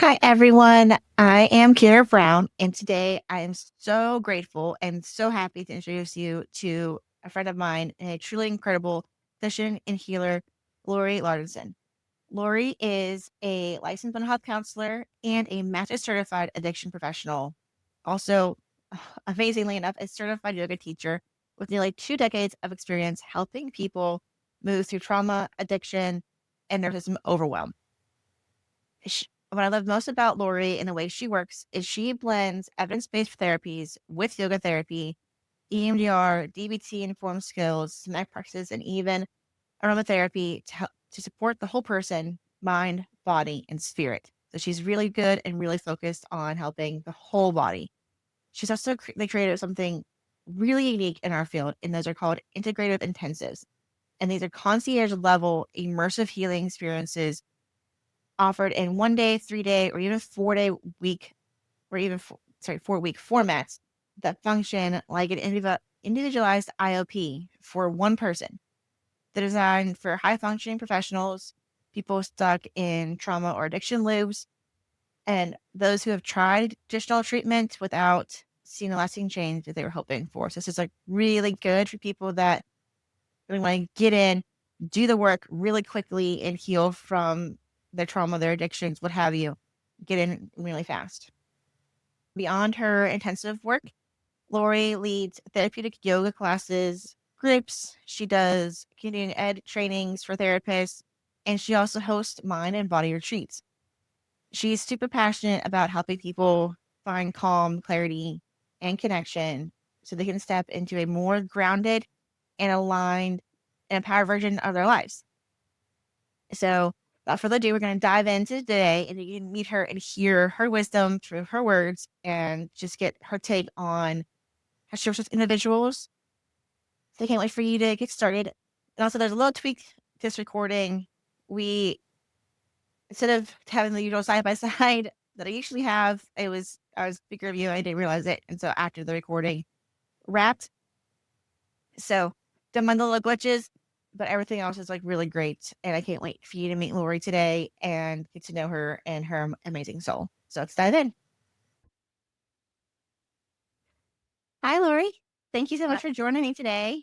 Hi, everyone. I am Kiara Brown, and today I am so grateful and so happy to introduce you to a friend of mine and a truly incredible physician and healer, Lori Lauridsen. Lori is a licensed mental health counselor and a master certified addiction professional. Also, amazingly enough, a certified yoga teacher with nearly 2 decades of experience helping people move through trauma, addiction, and nervous system overwhelm. What I love most about Lori and the way she works is she blends evidence-based therapies with yoga therapy, EMDR, DBT-informed skills, somatic practices, and even aromatherapy to help to support the whole person, mind, body, and spirit. So she's really good and really focused on helping the whole body. She's also they created something really unique in our field, and those are called integrative intensives. And these are concierge level immersive healing experiences offered in 1 day, 3 day, or even 4 day week, or even 4 week formats that function like an individualized IOP for one person. They're designed for high functioning professionals, people stuck in trauma or addiction loops, and those who have tried traditional treatment without seeing the lasting change that they were hoping for. So this is like really good for people that really want to get in, do the work really quickly, and heal from their trauma, their addictions, what have you. Get in really fast. Beyond her intensive work, Lori leads therapeutic yoga classes, groups. She does continuing ed trainings for therapists, and she also hosts mind and body retreats. She's super passionate about helping people find calm, clarity, and connection so they can step into a more grounded and aligned and empowered version of their lives. So, without further ado, we're going to dive into today and you can meet her and hear her wisdom through her words and just get her take on how she works with individuals. So, I can't wait for you to get started. And also, there's a little tweak to this recording. We, instead of having the usual side by side that I usually have, I was speaker review. I didn't realize it. And so, after the recording wrapped, so don't mind the little glitches, but everything else is like really great. And I can't wait for you to meet Lori today and get to know her and her amazing soul. So let's dive in. Hi, Lori. Thank you so much for joining me today.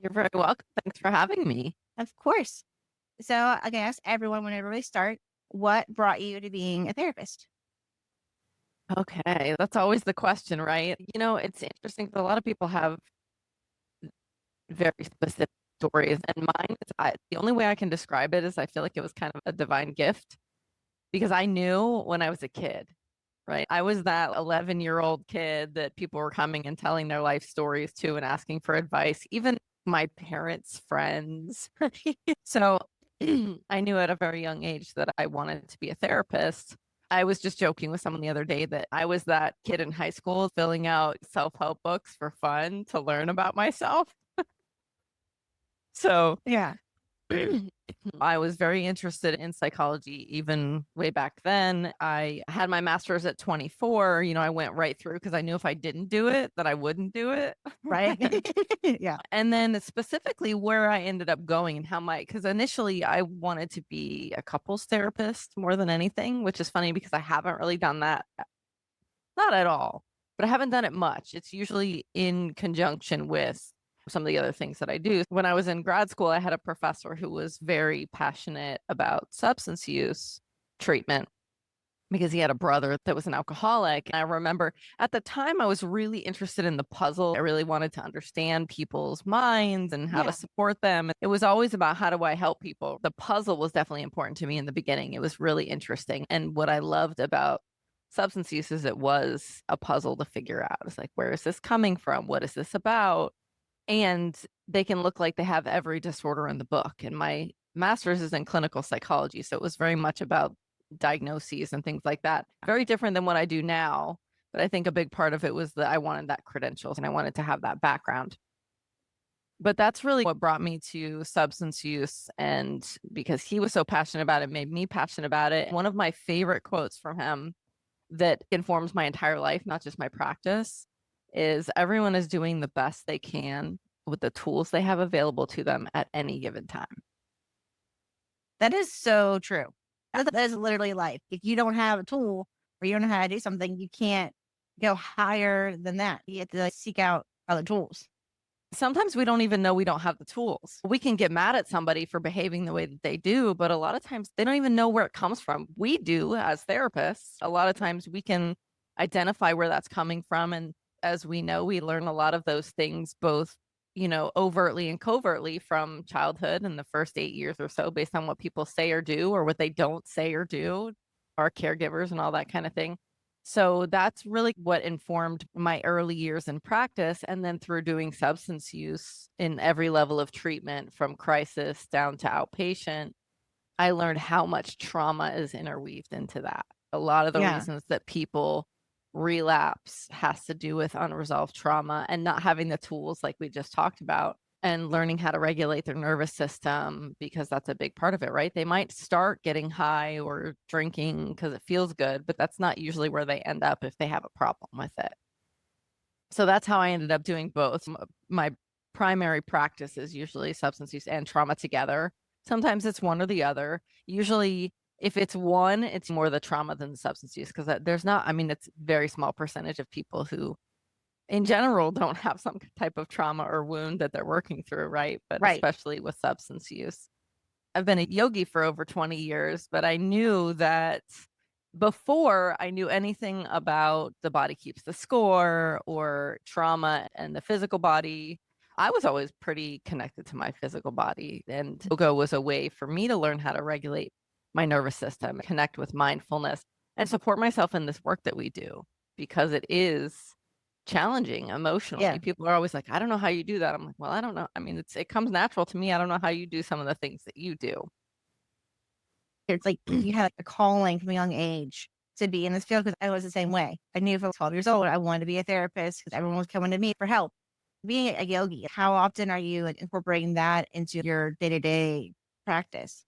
You're very welcome. Thanks for having me. Of course. So I guess everyone, whenever we start, what brought you to being a therapist? Okay, that's always the question, right? It's interesting because a lot of people have very specific stories, and mine is the only way I can describe it is I feel like it was kind of a divine gift because I knew when I was a kid, right? I was that 11-year-old kid that people were coming and telling their life stories to and asking for advice, even my parents' friends. So I knew at a very young age that I wanted to be a therapist. I was just joking with someone the other day that I was that kid in high school filling out self-help books for fun to learn about myself. So Yeah. I was very interested in psychology even way back then. I had my master's at 24. I went right through because I knew if I didn't do it, that I wouldn't do it. Right. Yeah. And then specifically where I ended up going and because initially I wanted to be a couples therapist more than anything, which is funny because I haven't really done that. Not at all, but I haven't done it much. It's usually in conjunction with some of the other things that I do. When I was in grad school, I had a professor who was very passionate about substance use treatment because he had a brother that was an alcoholic. And I remember at the time I was really interested in the puzzle. I really wanted to understand people's minds and how to support them. It was always about how do I help people. The puzzle was definitely important to me in the beginning. It was really interesting. And what I loved about substance use is it was a puzzle to figure out. It's like, where is this coming from? What is this about? And they can look like they have every disorder in the book. And my master's is in clinical psychology. So it was very much about diagnoses and things like that. Very different than what I do now. But I think a big part of it was that I wanted that credentials and I wanted to have that background. But that's really what brought me to substance use. And because he was so passionate about it, made me passionate about it. One of my favorite quotes from him that informs my entire life, not just my practice, is everyone is doing the best they can with the tools they have available to them at any given time. That is so true. That is literally life. If you don't have a tool or you don't know how to do something, you can't go higher than that. You have to seek out other tools. Sometimes we don't even know we don't have the tools. We can get mad at somebody for behaving the way that they do, but a lot of times they don't even know where it comes from. We do as therapists. A lot of times we can identify where that's coming from. And as we know, we learn a lot of those things, both, overtly and covertly from childhood and the first 8 years or so, based on what people say or do or what they don't say or do, our caregivers and all that kind of thing. So that's really what informed my early years in practice. And then through doing substance use in every level of treatment, from crisis down to outpatient, I learned how much trauma is interweaved into that. A lot of the Yeah. reasons that people relapse has to do with unresolved trauma and not having the tools like we just talked about, and learning how to regulate their nervous system, because that's a big part of it, right? They might start getting high or drinking because it feels good, but that's not usually where they end up if they have a problem with it. So that's how I ended up doing both. My primary practice is usually substance use and trauma together. Sometimes it's one or the other. Usually, if it's one, it's more the trauma than the substance use, because there's not, it's a very small percentage of people who in general don't have some type of trauma or wound that they're working through, right? But Right. especially with substance use. I've been a yogi for over 20 years, but I knew that before I knew anything about the body keeps the score or trauma and the physical body, I was always pretty connected to my physical body. And yoga was a way for me to learn how to regulate my nervous system, connect with mindfulness, and support myself in this work that we do, because it is challenging emotionally. Yeah. People are always like, I don't know how you do that. I'm like, well, I don't know. It comes natural to me. I don't know how you do some of the things that you do. It's like you had a calling from a young age to be in this field, because I was the same way. I knew if I was 12 years old, I wanted to be a therapist because everyone was coming to me for help. Being a yogi, how often are you incorporating that into your day-to-day practice?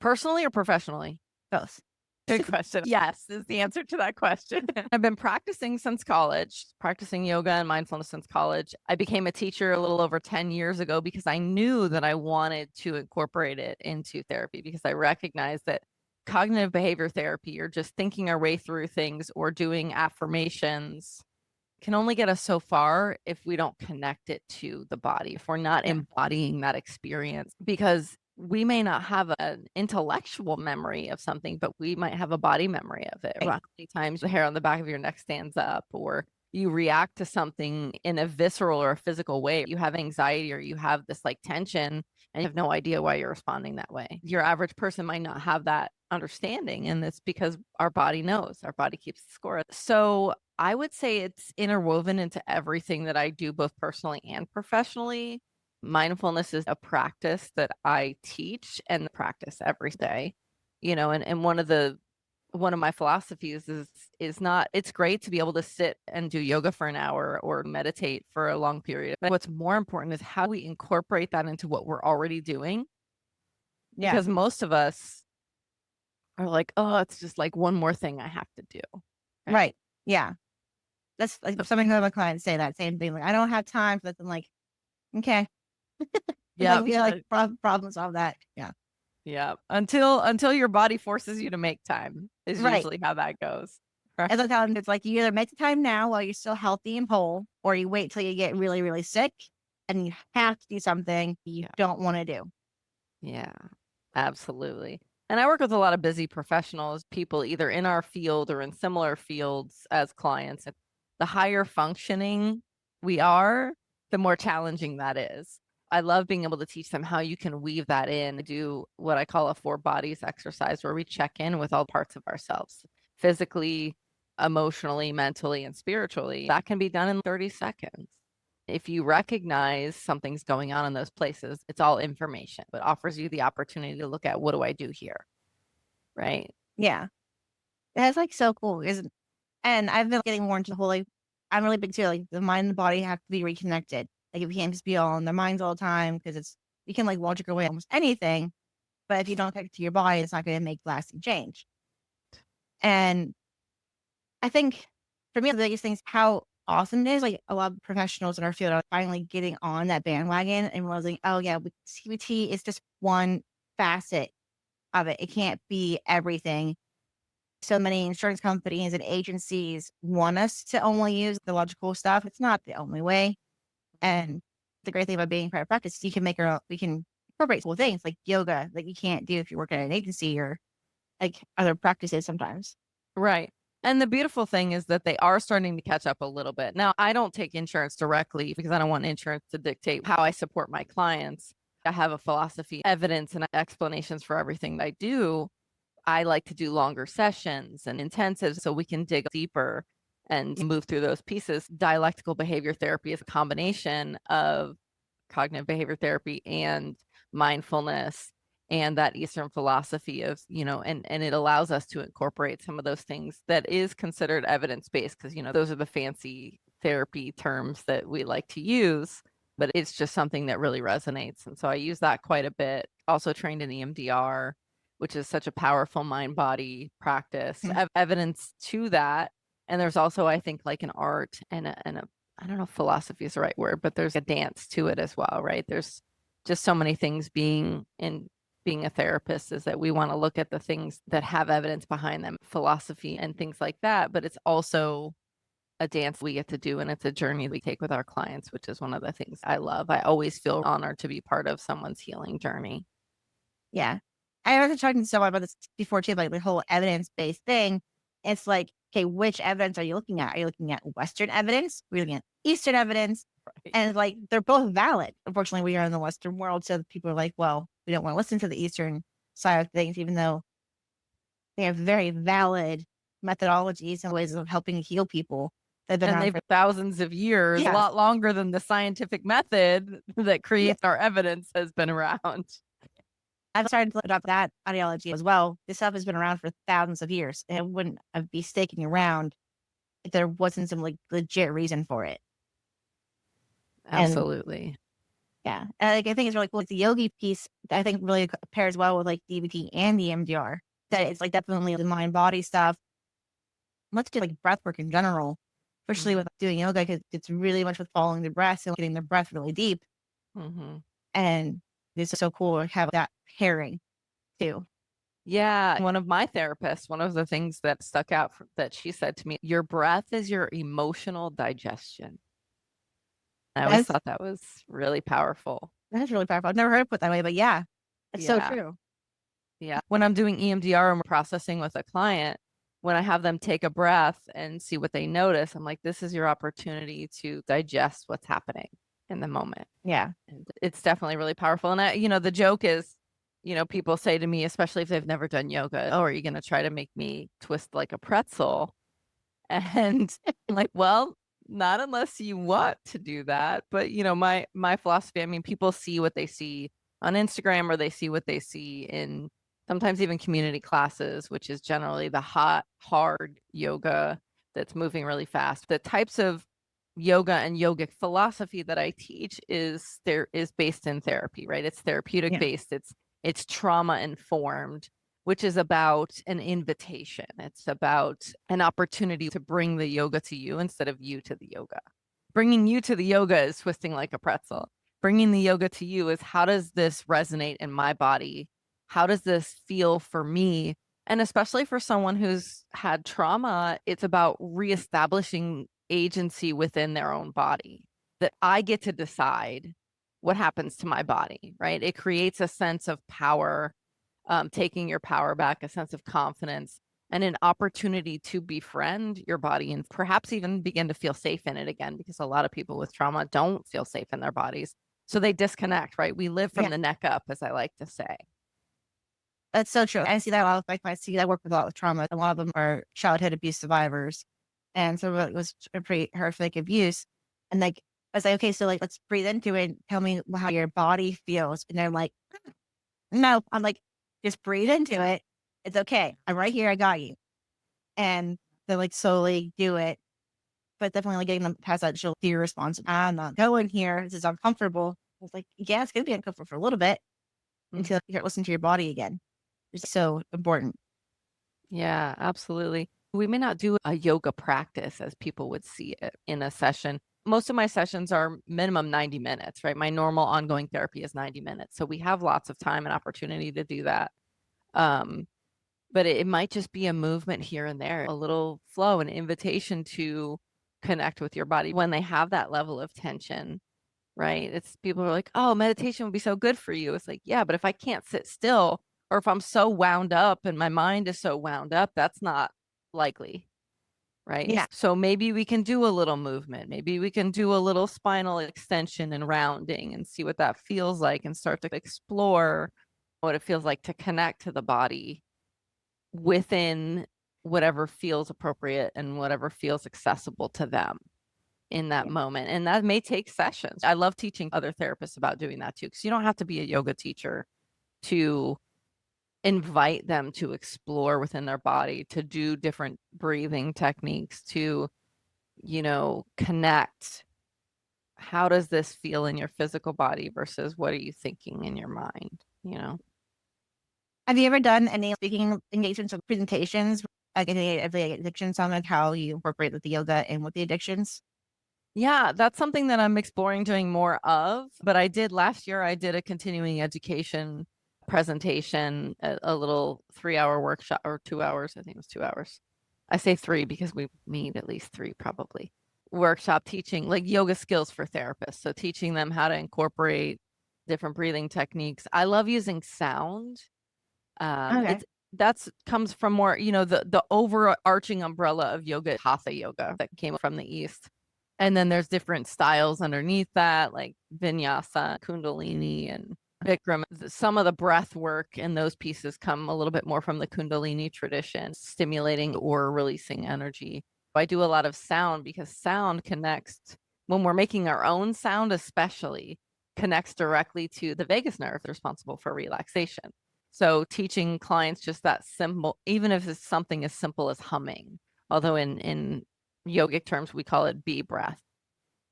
Personally or professionally? Both. Good question. Yes, is the answer to that question. I've been practicing since college, practicing yoga and mindfulness since college. I became a teacher a little over 10 years ago because I knew that I wanted to incorporate it into therapy, because I recognized that cognitive behavior therapy, or just thinking our way through things or doing affirmations, can only get us so far if we don't connect it to the body, if we're not embodying that experience, because we may not have an intellectual memory of something, but we might have a body memory of it. Right? How many times the hair on the back of your neck stands up, or you react to something in a visceral or a physical way. You have anxiety, or you have this tension, and you have no idea why you're responding that way. Your average person might not have that understanding, and it's because our body knows, our body keeps the score. So I would say it's interwoven into everything that I do, both personally and professionally. Mindfulness is a practice that I teach and practice every day, and one of my philosophies is not, it's great to be able to sit and do yoga for an hour or meditate for a long period. But what's more important is how we incorporate that into what we're already doing. Yeah. Because most of us are like, oh, it's just like one more thing I have to do. Right. Yeah. That's like something that my clients say, that same thing. Like, I don't have time for this. I'm like, okay. Yeah. Like, yeah, like problem solve that. Yeah. Yeah. Until your body forces you to make time is Right. usually how that goes. Right. As I tell them, it's like you either make the time now while you're still healthy and whole, or you wait till you get really, really sick and you have to do something you don't want to do. Yeah, absolutely. And I work with a lot of busy professionals, people either in our field or in similar fields as clients. The higher functioning we are, the more challenging that is. I love being able to teach them how you can weave that in, do what I call a 4 bodies exercise, where we check in with all parts of ourselves, physically, emotionally, mentally, and spiritually. That can be done in 30 seconds. If you recognize something's going on in those places, it's all information. It offers you the opportunity to look at, what do I do here? Right? Yeah. That's so cool, isn't? And I've been getting more into the whole, I'm really big too. Like, the mind and the body have to be reconnected. Like, you can't just be all in their minds all the time, because you can logic away almost anything, but if you don't connect to your body, it's not going to make lasting change. And I think for me, the biggest thing is how awesome it is. Like, a lot of professionals in our field are finally getting on that bandwagon and realizing, oh yeah, CBT is just one facet of it. It can't be everything. So many insurance companies and agencies want us to only use the logical stuff. It's not the only way. And the great thing about being in private practice is you can make our own, we can incorporate cool things like yoga that you can't do if you work at an agency or like other practices sometimes. Right. And the beautiful thing is that they are starting to catch up a little bit. Now, I don't take insurance directly because I don't want insurance to dictate how I support my clients. I have a philosophy, evidence, and explanations for everything I do. I like to do longer sessions and intensives so we can dig deeper and move through those pieces. Dialectical behavior therapy is a combination of cognitive behavior therapy and mindfulness and that Eastern philosophy of, and it allows us to incorporate some of those things that is considered evidence-based because, those are the fancy therapy terms that we like to use, but it's just something that really resonates. And so I use that quite a bit. Also trained in EMDR, which is such a powerful mind-body practice. Evidence to that. And there's also, I think, like an art and a I don't know if philosophy is the right word, but there's a dance to it as well, right? There's just so many things being a therapist is that we want to look at the things that have evidence behind them, philosophy and things like that. But it's also a dance we get to do, and it's a journey we take with our clients, which is one of the things I love. I always feel honored to be part of someone's healing journey. Yeah. I was talking to someone about this before too, like the whole evidence-based thing. It's like, okay, which evidence are you looking at? Are you looking at Western evidence? Are you looking at Eastern evidence? Right. And like, they're both valid. Unfortunately, we are in the Western world. So people are like, well, we don't want to listen to the Eastern side of things, even though they have very valid methodologies and ways of helping heal people that have been And around they've for thousands of years, a yeah. lot longer than the scientific method that creates our evidence has been around. I've started to adopt that ideology as well. This stuff has been around for thousands of years, and it wouldn't be sticking around if there wasn't some like legit reason for it. And Absolutely. yeah, and, like I think it's really cool. Like the yogi piece, I think really pairs well with like DBT and the EMDR. That it's like definitely the mind body stuff. Let's do like breath work in general, especially with doing yoga because it's really much with following the breath and getting the breath really deep. Mm-hmm. And it's so cool to have that pairing too. Yeah. One of my therapists, one of the things that stuck out that she said to me, your breath is your emotional digestion. I always That's thought that was really powerful. that's really powerful. I've never heard it put that way, but yeah, it's so Yeah. true. Yeah. When I'm doing EMDR and processing with a client, when I have them take a breath and see what they notice, I'm like, this is your opportunity to digest what's happening in the moment. Yeah. And it's definitely really powerful. And the joke is, people say to me, especially if they've never done yoga, oh, are you going to try to make me twist like a pretzel? And I'm like, well, not unless you want to do that. But my philosophy, I mean, people see what they see on Instagram or they see what they see in sometimes even community classes, which is generally the hot, hard yoga that's moving really fast. The types of yoga and yogic philosophy that I teach is based in therapy, right? It's therapeutic Yeah. based. It's trauma informed, which is about an invitation. It's about an opportunity to bring the yoga to you instead of you to the yoga. Bringing you to the yoga is twisting like a pretzel. Bringing the yoga to you is how does this resonate in my body? How does this feel for me? And especially for someone who's had trauma, it's about reestablishing agency within their own body, that I get to decide what happens to my body, right? It creates a sense of power, taking your power back, a sense of confidence, and an opportunity to befriend your body and perhaps even begin to feel safe in it again, because a lot of people with trauma don't feel safe in their bodies. So they disconnect, right? We live from Yeah. the neck up, as I like to say. That's so true. I see that a lot with my clients. I work with a lot with trauma. A lot of them are childhood abuse survivors. And so it was a pretty horrific abuse. And like, I was like, okay, so like, let's breathe into it and tell me how your body feels. And they're like, no, I'm like, just breathe into it. It's okay. I'm right here. I got you. And they like slowly do it, but definitely like getting them past that initial fear response. I'm not going here. This is uncomfortable. I was like, yeah, it's going to be uncomfortable for a little bit until you start listening to your body again. It's so important. Yeah, absolutely. We may not do a yoga practice as people would see it in a session. Most of my sessions are minimum 90 minutes, right? My normal ongoing therapy is 90 minutes. So we have lots of time and opportunity to do that. But it might just be a movement here and there, a little flow, an invitation to connect with your body when they have that level of tension, right? It's people are like, oh, meditation would be so good for you. It's like, yeah, but if I can't sit still, or if I'm so wound up and my mind is so wound up, that's not likely, right? Yeah. So maybe we can do a little movement. Maybe we can do a little spinal extension and rounding and see what that feels like and start to explore what it feels like to connect to the body within whatever feels appropriate and whatever feels accessible to them in that moment. And that may take sessions. I love teaching other therapists about doing that too, because you don't have to be a yoga teacher to invite them to explore within their body, to do different breathing techniques, to, connect. How does this feel in your physical body versus what are you thinking in your mind? Have you ever done any speaking engagements or presentations, like any of the addictions on like how you incorporate with the yoga and with the addictions? Yeah, that's something that I'm exploring doing more of. But I did last year, I did a continuing education presentation, a little 3-hour workshop or 2 hours. I think it was 2 hours. I say three because we need at least three probably. Workshop teaching like yoga skills for therapists. So teaching them how to incorporate different breathing techniques. I love using sound. Okay. It's that's comes from more, the overarching umbrella of yoga, hatha yoga that came from the East. And then there's different styles underneath that, like vinyasa, kundalini, and Bikram. Some of the breath work in those pieces come a little bit more from the kundalini tradition, stimulating or releasing energy. I do a lot of sound because sound connects when we're making our own sound, especially connects directly to the vagus nerve responsible for relaxation. So teaching clients just that simple, even if it's something as simple as humming, although in yogic terms, we call it bee breath,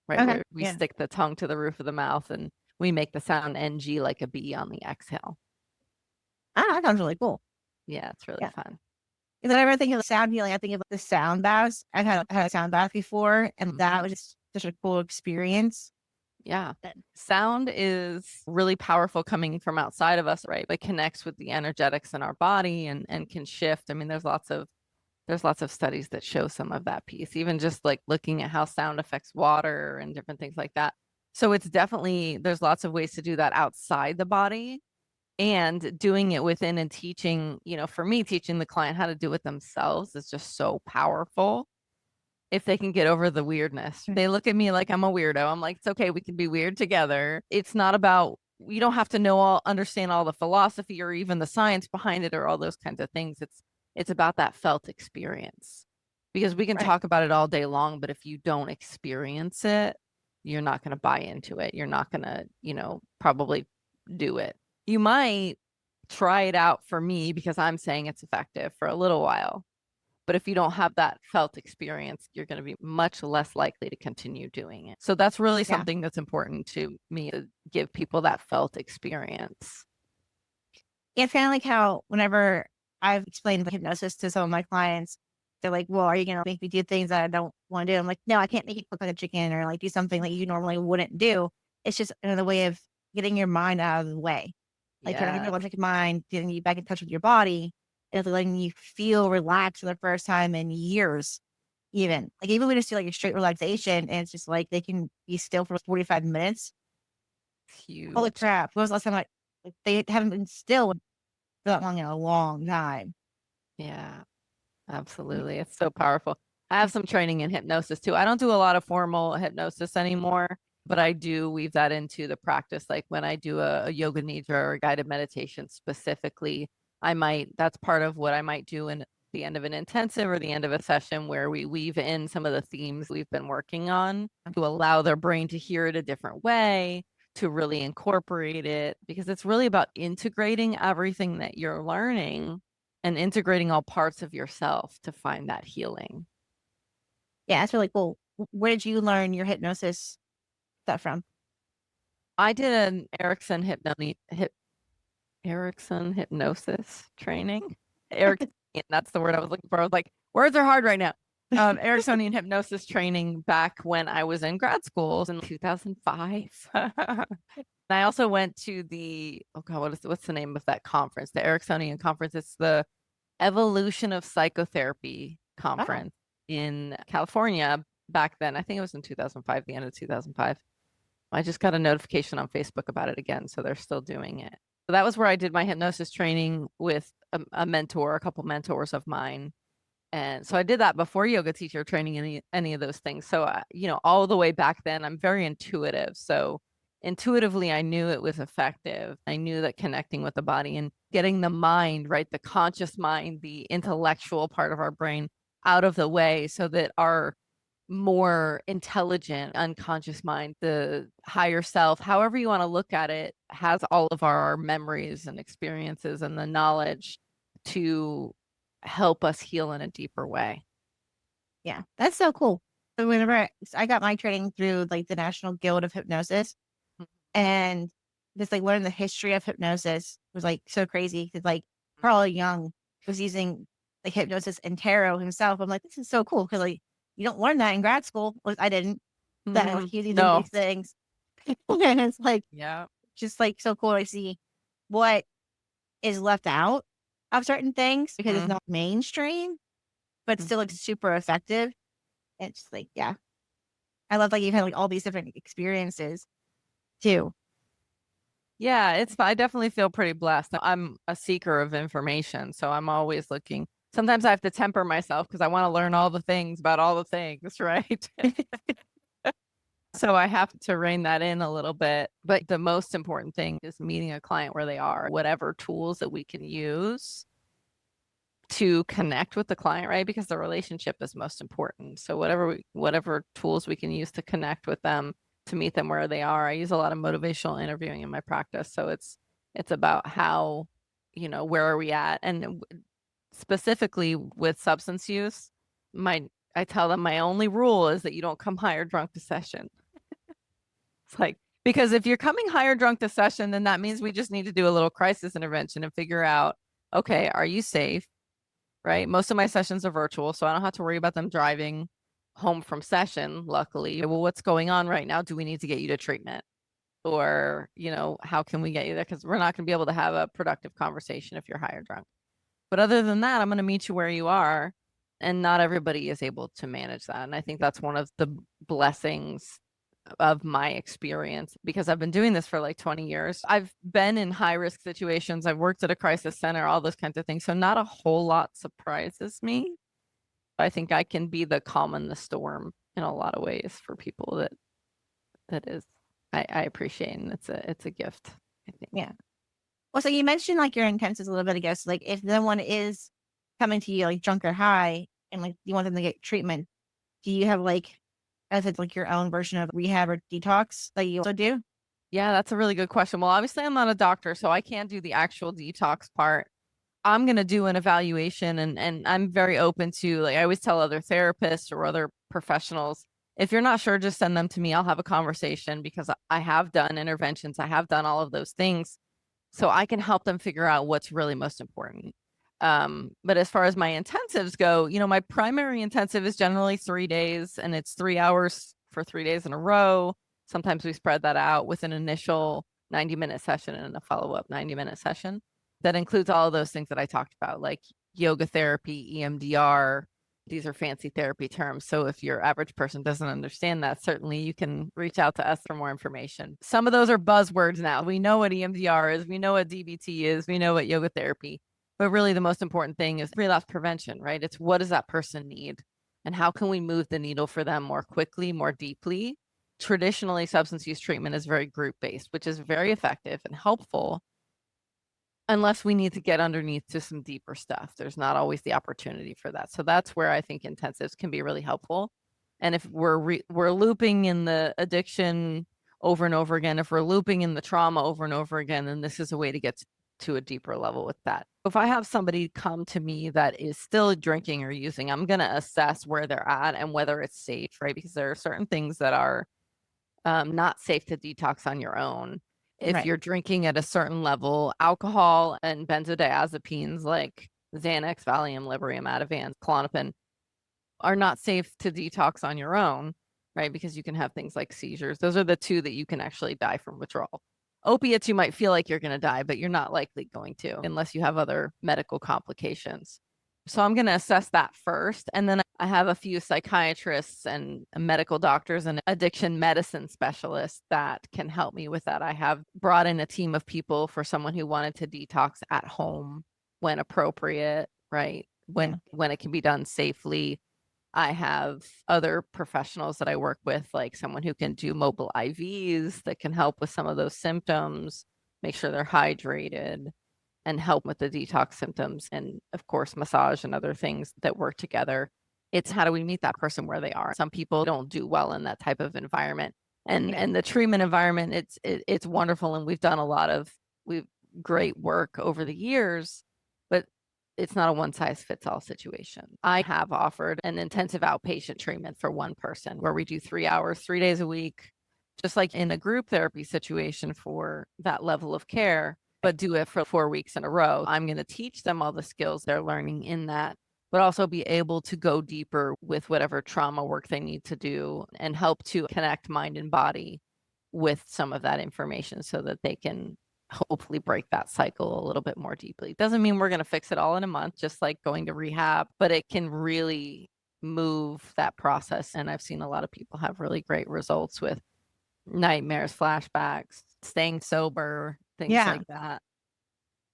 right? Okay. Where we Yeah. stick the tongue to the roof of the mouth and we make the sound NG like a bee on the exhale. Ah, that sounds really cool. Yeah, it's really Yeah. fun. Because whenever I think of sound healing, I think of the sound baths. I've had a sound bath before, and that Mhm. was just such a cool experience. Yeah. Sound is really powerful coming from outside of us, right? But connects with the energetics in our body and can shift. I mean, there's lots of studies that show some of that piece, even just like looking at how sound affects water and different things like that. So it's definitely, there's lots of ways to do that outside the body and doing it within and teaching, for me, teaching the client how to do it themselves is just so powerful. If they can get over the weirdness, they look at me like I'm a weirdo. I'm like, it's okay. We can be weird together. It's not about, you don't have to understand all the philosophy or even the science behind it or all those kinds of things. It's about that felt experience because we can Right. talk about it all day long, but if you don't experience it, you're not going to buy into it. You're not going to, probably do it. You might try it out for me because I'm saying it's effective for a little while. But if you don't have that felt experience, you're going to be much less likely to continue doing it. So that's really Yeah. something that's important to me to give people that felt experience. It's kind of like how whenever I've explained hypnosis to some of my clients, they're like, well, are you going to make me do things that I don't want to do? I'm like, no, I can't make you cook like a chicken or like do something that you normally wouldn't do. It's just another way of getting your mind out of the way, like turning off your Yeah. logic mind, getting you back in touch with your body, and letting you feel relaxed for the first time in years. Even we just do like a straight relaxation, and it's just like they can be still for 45 minutes. It's Holy huge. crap! When was the last time like they haven't been still for that long in a long time? Yeah, absolutely. It's so powerful. I have some training in hypnosis too. I don't do a lot of formal hypnosis anymore, but I do weave that into the practice. Like when I do a yoga nidra or a guided meditation specifically, that's part of what I might do in the end of an intensive or the end of a session where we weave in some of the themes we've been working on to allow their brain to hear it a different way, to really incorporate it, because it's really about integrating everything that you're learning and integrating all parts of yourself to find that healing. Yeah, that's really cool. Where did you learn your hypnosis stuff from? I did an Erickson hypnosis training. Erickson, that's the word I was looking for. I was like, words are hard right now. Ericksonian hypnosis training back when I was in grad school in 2005. I also went to the, oh God, what's the name of that conference? The Ericksonian conference. It's the Evolution of Psychotherapy Wow. conference in California back then. I think it was in 2005, the end of 2005. I just got a notification on Facebook about it again, so they're still doing it. So that was where I did my hypnosis training with a mentor, a couple mentors of mine. And so I did that before yoga teacher training, any of those things. So all the way back then, I'm very intuitive. So intuitively, I knew it was effective. I knew that connecting with the body and getting the mind, right, the conscious mind, the intellectual part of our brain out of the way so that our more intelligent unconscious mind, the higher self, however you want to look at it, has all of our memories and experiences and the knowledge to help us heal in a deeper way. Yeah, that's so cool. So whenever I got my training through like the National Guild of Hypnosis, and just like learning the history of hypnosis was like so crazy because like Carl Jung was using like hypnosis and tarot himself. I'm like, this is so cool because like you don't learn that in grad school. Well, I didn't. That like, he's using No. these things, and it's like Yeah. just like so cool to see what is left out of certain things because it's Mhm. not mainstream, but still like Mhm. super effective. And it's just like, yeah, I love like you've had like all these different experiences too. Yeah, I definitely feel pretty blessed. I'm a seeker of information, so I'm always looking. Sometimes I have to temper myself because I want to learn all the things about all the things, right? So I have to rein that in a little bit. But the most important thing is meeting a client where they are, whatever tools that we can use to connect with the client, right? Because the relationship is most important. So whatever tools we can use to connect with them, to meet them where they are. I use a lot of motivational interviewing in my practice. So it's about how, where are we at? And specifically with substance use, I tell them my only rule is that you don't come high or drunk to session. It's like, because if you're coming higher drunk to session, then that means we just need to do a little crisis intervention and figure out, okay, are you safe? Right? Most of my sessions are virtual, so I don't have to worry about them driving home from session, luckily. Well, what's going on right now? Do we need to get you to treatment? Or, how can we get you there? Because we're not going to be able to have a productive conversation if you're higher drunk. But other than that, I'm going to meet you where you are. And not everybody is able to manage that. And I think that's one of the blessings of my experience because I've been doing this for like 20 years. I've been in high risk situations. I've worked at a crisis center, all those kinds of things. So not a whole lot surprises me. I think I can be the calm in the storm in a lot of ways for people that is I appreciate, and it's a gift, I think. Yeah. Well, so you mentioned like your intensives a little bit ago. So like if someone is coming to you like drunk or high and like you want them to get treatment, do you have like as it's like your own version of rehab or detox that you also do? Yeah, that's a really good question. Well, obviously I'm not a doctor, so I can't do the actual detox part. I'm going to do an evaluation and I'm very open to, like, I always tell other therapists or other professionals, if you're not sure, just send them to me. I'll have a conversation because I have done interventions. I have done all of those things. So I can help them figure out what's really most important. But as far as my intensives go, my primary intensive is generally 3 days and it's 3 hours for 3 days in a row. Sometimes we spread that out with an initial 90-minute session and a follow-up 90-minute session. That includes all of those things that I talked about, like yoga therapy, EMDR. These are fancy therapy terms. So if your average person doesn't understand that, certainly you can reach out to us for more information. Some of those are buzzwords now. We know what EMDR is, we know what DBT is, we know what yoga therapy. But really the most important thing is relapse prevention, right? It's what does that person need? And how can we move the needle for them more quickly, more deeply? Traditionally, substance use treatment is very group-based, which is very effective and helpful unless we need to get underneath to some deeper stuff. There's not always the opportunity for that. So that's where I think intensives can be really helpful. And if we're looping in the addiction over and over again, if we're looping in the trauma over and over again, then this is a way to get to a deeper level with that. If I have somebody come to me that is still drinking or using, I'm going to assess where they're at and whether it's safe, right? Because there are certain things that are not safe to detox on your own. If Right. you're drinking at a certain level, alcohol and benzodiazepines like Xanax, Valium, Librium, Ativan, Klonopin are not safe to detox on your own, right? Because you can have things like seizures. Those are the two that you can actually die from withdrawal. Opiates, you might feel like you're going to die, but you're not likely going to unless you have other medical complications. So I'm going to assess that first. And then I have a few psychiatrists and medical doctors and addiction medicine specialists that can help me with that. I have brought in a team of people for someone who wanted to detox at home when appropriate, right? When it can be done safely. I have other professionals that I work with, like someone who can do mobile IVs that can help with some of those symptoms, make sure they're hydrated, and help with the detox symptoms. And of course, massage and other things that work together. It's how do we meet that person where they are? Some people don't do well in that type of environment. And the treatment environment, it's wonderful. And we've done a lot of great work over the years, but it's not a one size fits all situation. I have offered an intensive outpatient treatment for one person where we do 3 hours, 3 days a week, just like in a group therapy situation for that level of care, but do it for 4 weeks in a row. I'm going to teach them all the skills they're learning in that, but also be able to go deeper with whatever trauma work they need to do and help to connect mind and body with some of that information so that they can hopefully break that cycle a little bit more deeply. Doesn't mean we're going to fix it all in a month, just like going to rehab, but it can really move that process. And I've seen a lot of people have really great results with nightmares, flashbacks, staying sober, things like that.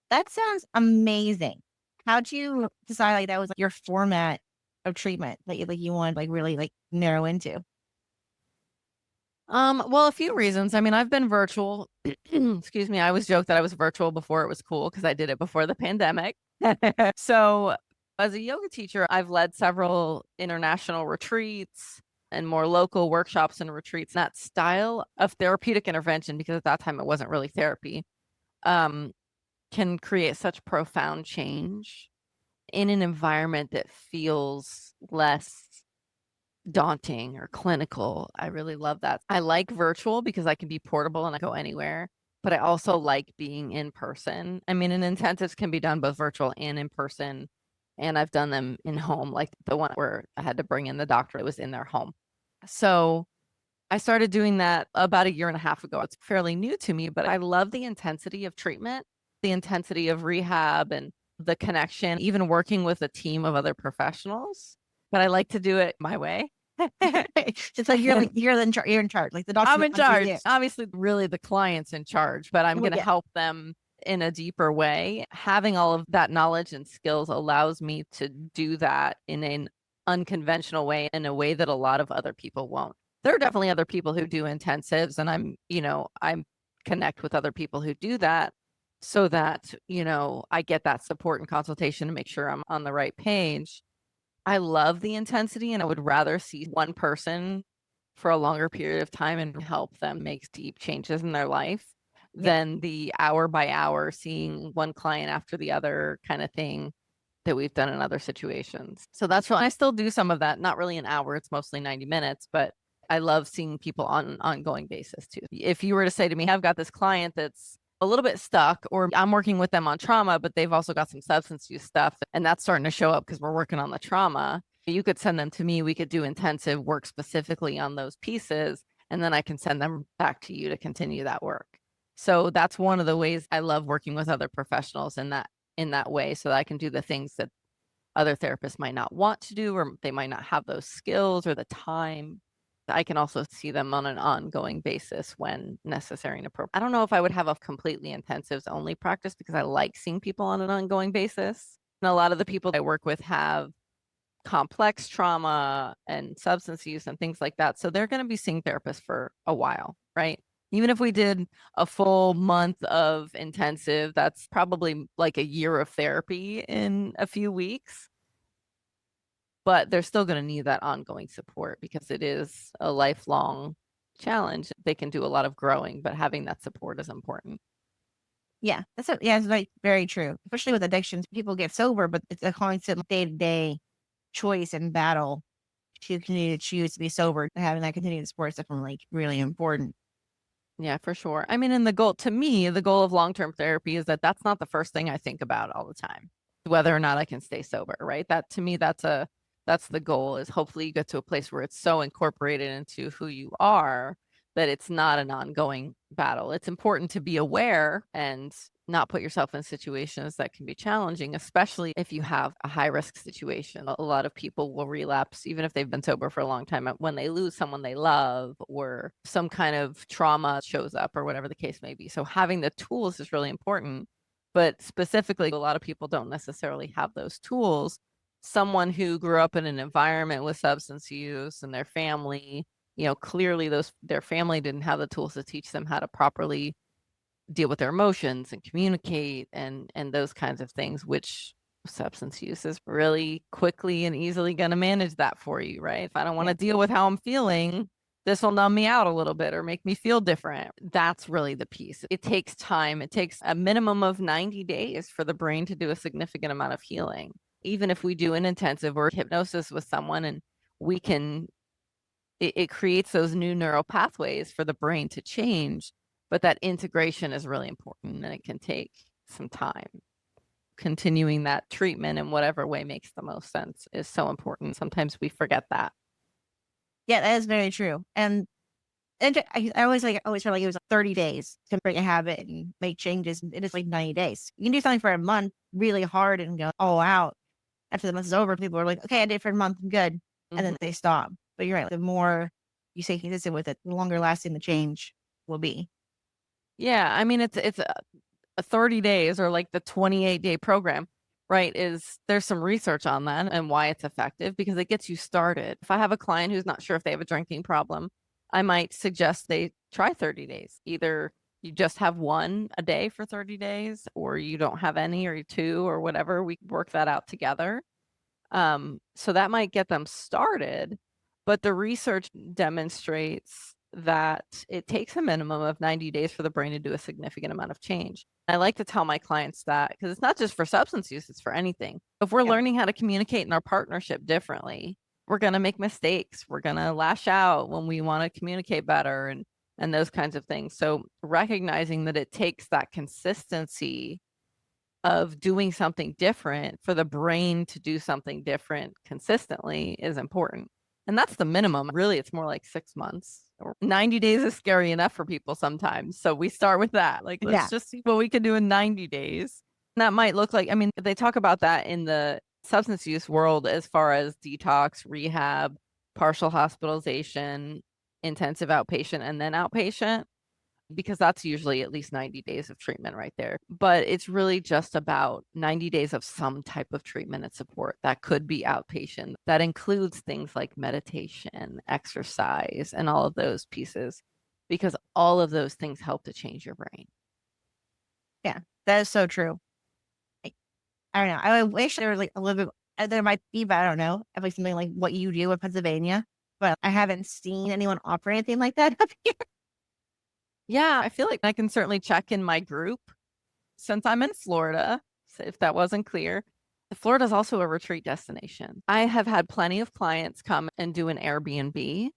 That sounds amazing. How'd you decide like that was like your format of treatment that you wanted like really like narrow into? Well, a few reasons. I mean, I've been virtual. Excuse me. I always joke that I was virtual before it was cool because I did it before the pandemic. So, as a yoga teacher, I've led several international retreats and more local workshops and retreats. That style of therapeutic intervention, because at that time it wasn't really therapy, can create such profound change in an environment that feels less daunting or clinical. I really love that. I like virtual because I can be portable and I go anywhere, but I also like being in person. I mean, and intensives can be done both virtual and in person. And I've done them in home, like the one where I had to bring in the doctor, it was in their home. So I started doing that about a year and a half ago. It's fairly new to me, but I love the intensity of treatment, the intensity of rehab and the connection, even working with a team of other professionals. But I like to do it my way. Just like you're in charge. Like the doctor. I'm in charge. Obviously, really the client's in charge, but I'm going to help them in a deeper way. Having all of that knowledge and skills allows me to do that in an unconventional way, in a way that a lot of other people won't. There are definitely other people who do intensives, and I'm connect with other people who do that so that, I get that support and consultation to make sure I'm on the right page. I love the intensity, and I would rather see one person for a longer period of time and help them make deep changes in their life than the hour by hour seeing one client after the other kind of thing that we've done in other situations. So that's why I still do some of that, not really an hour, it's mostly 90 minutes, but I love seeing people on an ongoing basis too. If you were to say to me, I've got this client that's a little bit stuck, or I'm working with them on trauma, but they've also got some substance use stuff, and that's starting to show up because we're working on the trauma. You could send them to me. We could do intensive work specifically on those pieces, and then I can send them back to you to continue that work. So that's one of the ways I love working with other professionals in that way, so that I can do the things that other therapists might not want to do, or they might not have those skills or the time. I can also see them on an ongoing basis when necessary and appropriate. I don't know if I would have a completely intensives only practice because I like seeing people on an ongoing basis. And a lot of the people I work with have complex trauma and substance use and things like that. So they're going to be seeing therapists for a while, right? Even if we did a full month of intensive, that's probably like a year of therapy in a few weeks. But they're still going to need that ongoing support because it is a lifelong challenge. They can do a lot of growing, but having that support is important. Yeah, it's like very true. Especially with addictions, people get sober, but it's a constant day-to-day choice and battle to continue to choose to be sober. Having that continued support is definitely like really important. Yeah, for sure. I mean, and the goal of long-term therapy is that that's not the first thing I think about all the time, whether or not I can stay sober, right? That to me, that's the goal, is hopefully you get to a place where it's so incorporated into who you are that it's not an ongoing battle. It's important to be aware and not put yourself in situations that can be challenging, especially if you have a high risk situation. A lot of people will relapse, even if they've been sober for a long time, when they lose someone they love or some kind of trauma shows up or whatever the case may be. So having the tools is really important. But specifically, a lot of people don't necessarily have those tools. Someone who grew up in an environment with substance use and their family, clearly their family didn't have the tools to teach them how to properly deal with their emotions and communicate and those kinds of things, which substance use is really quickly and easily going to manage that for you, right? If I don't want to deal with how I'm feeling, this will numb me out a little bit or make me feel different. That's really the piece. It takes time. It takes a minimum of 90 days for the brain to do a significant amount of healing. Even if we do an intensive or hypnosis with someone and we can, it creates those new neural pathways for the brain to change. But that integration is really important and it can take some time. Continuing that treatment in whatever way makes the most sense is so important. Sometimes we forget that. Yeah, that is very true. And I always felt like it was 30 days to break a habit and make changes. And it is like 90 days. You can do something for a month really hard and go all out. After the month is over, people are like, okay, I did it for a month, I'm good. And then they stop. But you're right. The more you stay consistent with it, the longer lasting the change will be. Yeah, I mean, it's a 30 days or like the 28-day program, right? There's some research on that and why it's effective because it gets you started. If I have a client who's not sure if they have a drinking problem, I might suggest they try 30 days. Either you just have one a day for 30 days or you don't have any or two or whatever. We work that out together. So that might get them started, but the research demonstrates that it takes a minimum of 90 days for the brain to do a significant amount of change. I like to tell my clients that because it's not just for substance use, it's for anything. If we're learning how to communicate in our partnership differently, we're going to make mistakes. We're going to lash out when we want to communicate better and those kinds of things. So recognizing that it takes that consistency of doing something different for the brain to do something different consistently is important. And that's the minimum. Really, it's more like 6 months or 90 days is scary enough for people sometimes. So we start with that. Like, let's just see what we can do in 90 days. And that might look like, I mean, they talk about that in the substance use world as far as detox, rehab, partial hospitalization, intensive outpatient, and then outpatient because that's usually at least 90 days of treatment right there. But it's really just about 90 days of some type of treatment and support that could be outpatient. That includes things like meditation, exercise, and all of those pieces, because all of those things help to change your brain. Yeah, that is so true. I don't know. I wish there was like a little bit, there might be, but I don't know, if like something like what you do in Pennsylvania. But I haven't seen anyone offer anything like that up here. Yeah, I feel like I can certainly check in my group since I'm in Florida, if that wasn't clear. Florida is also a retreat destination. I have had plenty of clients come and do an Airbnb,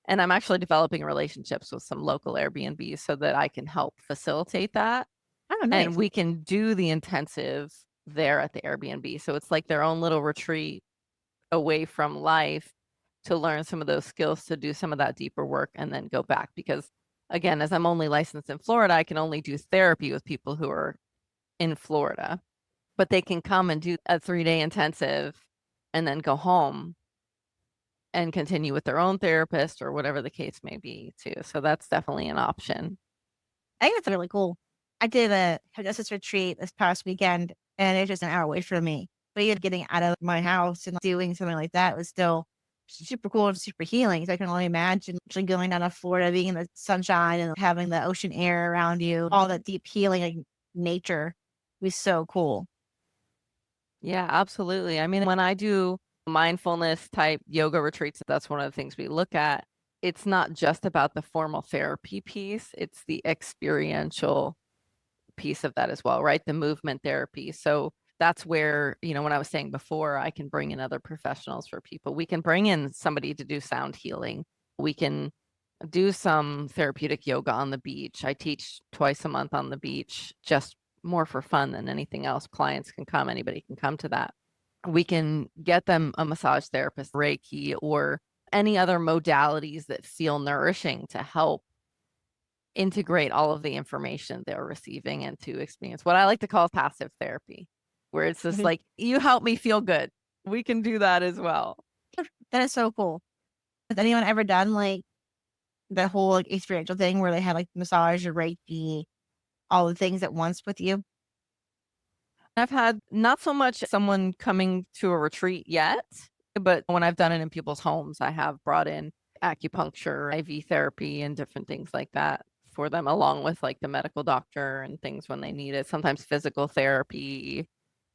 and I'm actually developing relationships with some local Airbnbs so that I can help facilitate that. Oh, nice. And we can do the intensive there at the Airbnb. So it's like their own little retreat away from life to learn some of those skills to do some of that deeper work and then go back. Because again, as I'm only licensed in Florida, I can only do therapy with people who are in Florida, but they can come and do a 3-day intensive and then go home and continue with their own therapist or whatever the case may be too. So that's definitely an option. I think it's really cool. I did a hypnosis retreat this past weekend and it's just an hour away from me. But even getting out of my house and doing something like that was still super cool and super healing. So I can only imagine actually going down to Florida, being in the sunshine and having the ocean air around you, all that deep healing, like nature was so cool. Yeah, absolutely. I mean, when I do mindfulness type yoga retreats, that's one of the things we look at. It's not just about the formal therapy piece, it's the experiential piece of that as well, right? The movement therapy. So that's where, when I was saying before, I can bring in other professionals for people. We can bring in somebody to do sound healing. We can do some therapeutic yoga on the beach. I teach twice a month on the beach, just more for fun than anything else. Clients can come, anybody can come to that. We can get them a massage therapist, Reiki, or any other modalities that feel nourishing to help integrate all of the information they're receiving into experience. What I like to call passive therapy, where it's just like, you help me feel good. We can do that as well. That is so cool. Has anyone ever done like the whole like experiential thing where they had like massage or Reiki, all the things at once with you? I've had not so much someone coming to a retreat yet, but when I've done it in people's homes, I have brought in acupuncture, IV therapy, and different things like that for them, along with like the medical doctor and things when they need it. Sometimes physical therapy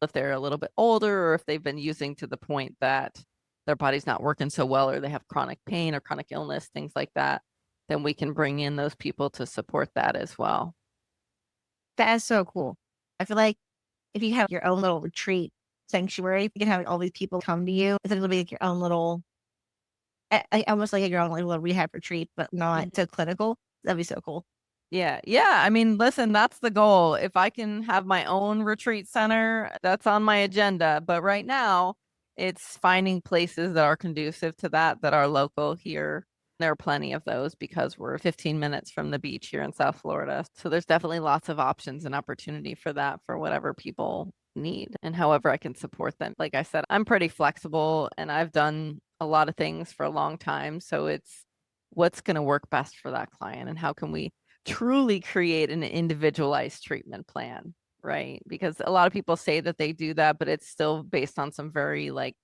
if they're a little bit older or if they've been using to the point that their body's not working so well or they have chronic pain or chronic illness, things like that, then we can bring in those people to support that as well. That is so cool. I feel like if you have your own little retreat sanctuary, you can have all these people come to you. It's it'll be like your own little, almost like your own like, little rehab retreat, but not so clinical. That'd be so cool. Yeah. Yeah. I mean, listen, that's the goal. If I can have my own retreat center, that's on my agenda. But right now, it's finding places that are conducive to that, that are local here. There are plenty of those because we're 15 minutes from the beach here in South Florida. So there's definitely lots of options and opportunity for that for whatever people need and however I can support them. Like I said, I'm pretty flexible and I've done a lot of things for a long time. So it's what's going to work best for that client and how can we truly create an individualized treatment plan, right? Because a lot of people say that they do that, but it's still based on some very like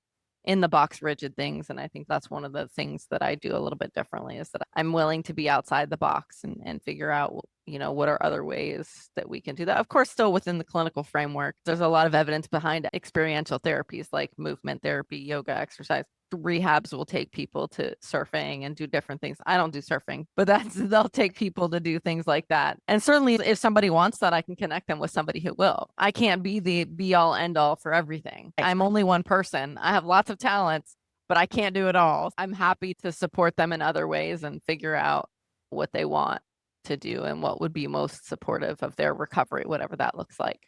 in the box rigid things. And I think that's one of the things that I do a little bit differently is that I'm willing to be outside the box and figure out, you know, what are other ways that we can do that. Of course, still within the clinical framework, there's a lot of evidence behind experiential therapies like movement therapy, yoga, exercise. Rehabs will take people to surfing and do different things. I don't do surfing, but they'll take people to do things like that. And certainly if somebody wants that, I can connect them with somebody who will. I can't be the be all end all for everything. I'm only one person. I have lots of talents, but I can't do it all. I'm happy to support them in other ways and figure out what they want to do and what would be most supportive of their recovery, whatever that looks like.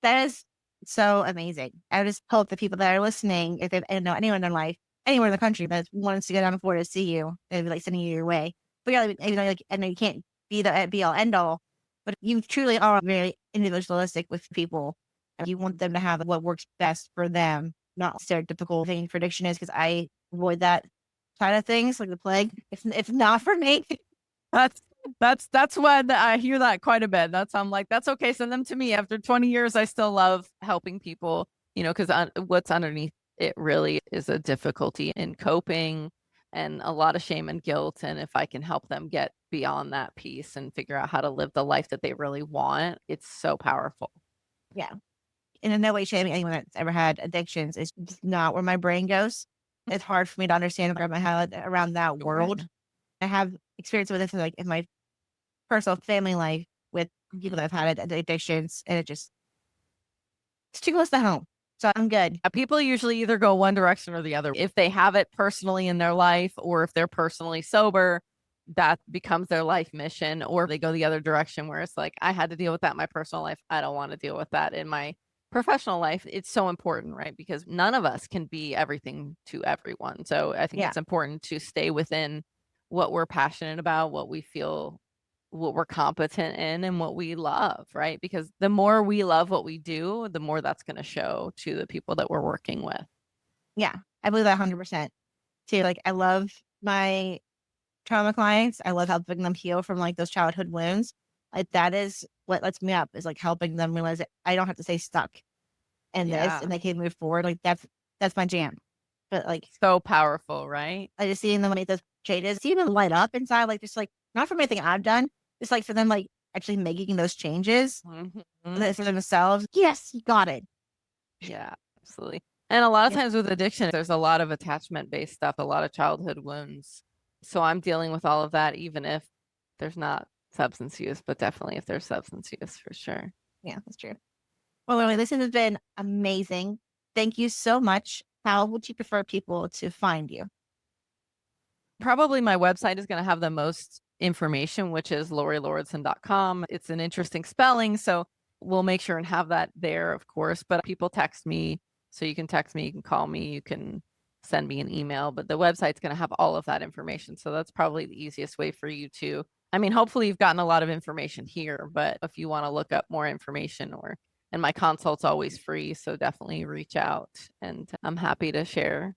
That is so amazing. I just hope the people that are listening, if they know anyone in their life, anywhere in the country that wants to go down to Florida to see you, they'd be like sending you your way. But yeah, even though like I know you can't be the be all end all, but you truly are very individualistic with people. And you want them to have what works best for them, not stereotypical thing prediction is because I avoid that side of things like the plague. It's not for me. That's when I hear that quite a bit. I'm like, that's okay. Send them to me. After 20 years, I still love helping people, you know, because what's underneath it really is a difficulty in coping and a lot of shame and guilt. And if I can help them get beyond that piece and figure out how to live the life that they really want, it's so powerful. Yeah. And in no way shaming anyone that's ever had addictions. It's just not where my brain goes. It's hard for me to understand wrap my head around that world. I have experience with this like in my personal family life with people that have had addictions, and it's too close to home. So I'm good. People usually either go one direction or the other. If they have it personally in their life, or if they're personally sober, that becomes their life mission, or they go the other direction where it's like, I had to deal with that in my personal life. I don't want to deal with that in my professional life. It's so important, right? Because none of us can be everything to everyone. So I think it's important to stay within what we're passionate about, what we feel, what we're competent in and what we love, right? Because the more we love what we do, the more that's going to show to the people that we're working with. Yeah, I believe that 100% too. Like, I love my trauma clients. I love helping them heal from like those childhood wounds. Like, that is what lets me up is like helping them realize that I don't have to stay stuck in this and they can move forward. Like, that's my jam. But like, so powerful, right? I just seeing them make those changes, seeing them light up inside, like just like not from anything I've done, just like for them, like actually making those changes for themselves. Yes, you got it. Yeah, absolutely. And a lot of times with addiction, there's a lot of attachment based stuff, a lot of childhood wounds. So I'm dealing with all of that, even if there's not substance use, but definitely if there's substance use for sure. Yeah, that's true. Well, Lori, this has been amazing. Thank you so much. How would you prefer people to find you? Probably my website is going to have the most information, which is lorilauridsen.com. It's an interesting spelling, so we'll make sure and have that there, of course. But people text me, so you can text me, you can call me, you can send me an email, but the website's going to have all of that information. So that's probably the easiest way for you to, I mean, hopefully you've gotten a lot of information here, but if you want to look up more information and my consult's always free. So definitely reach out and I'm happy to share.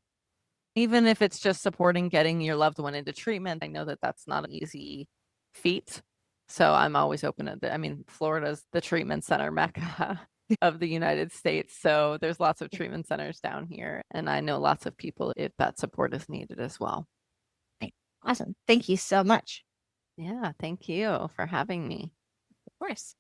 Even if it's just supporting getting your loved one into treatment, I know that that's not an easy feat. So I'm always open to I mean, Florida's the treatment center mecca of the United States. So there's lots of treatment centers down here. And I know lots of people if that support is needed as well. Awesome. Thank you so much. Yeah, thank you for having me. Of course.